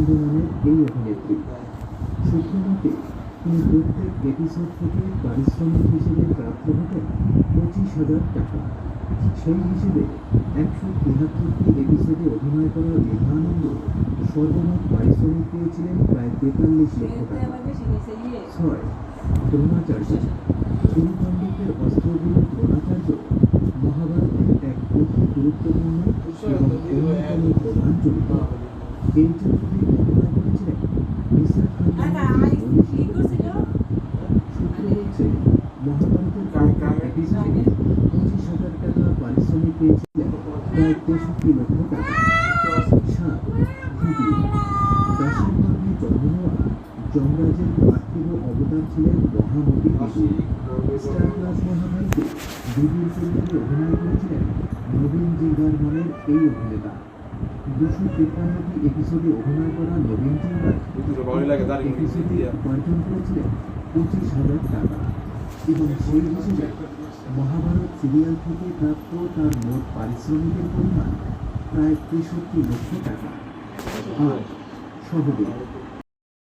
শিরোনামের এই অভিনেত্রী। সূত্রমতে তিনি প্রত্যেক এপিসোড থেকে পারিশ্রমিক হিসেবে প্রাপ্ত হতেন 25,000 টাকা। সেই হিসেবে 173টি এপিসোডে অভিনয় করা মেঘানন্দ সর্বমোট পারিশ্রমিক পেয়েছিলেন প্রায় 43 লক্ষ টাকা। 6. দ্রোণাচার্য। গুরু পণ্ডিতের অস্ত্রগুরু দ্রোণাচার্য মহাভারতের এক অতি গুরুত্বপূর্ণ এবং অন্যতম প্রধান চরিত্র। এই চরিত্রে অভিনয় করেছিলেন নিসার খান। সূত্র হচ্ছে মহাভারতের প্রত্যেক এপিসোডে 25,000 টাকা পারিশ্রমিক পেয়েছিলেন প্রায় 63 লক্ষ টাকা। 7. যুধিষ্ঠির। দাসের গর্ভে জন্ম নেওয়া যমরাজের পার্থিব অবতার ছিলেন মহামতি বিদুর। স্টার প্লাস মহাভারতে বিদুর চরিত্রে অভিনয় করেছিলেন নবীন জিঙ্গার নামের এই অভিনেতা। 253টি এপিসোডে অভিনয় করা নবীন জিঙ্গার এপিসোডে উপার্জন করেছিলেন 25,000 টাকা এবং সেই হিসেবে মহাভারত সিরিয়াল থেকে প্রাপ্ত তার মোট পারিশ্রমিকের পরিমাণ প্রায় 63 লক্ষ টাকা। 8. সহদেব।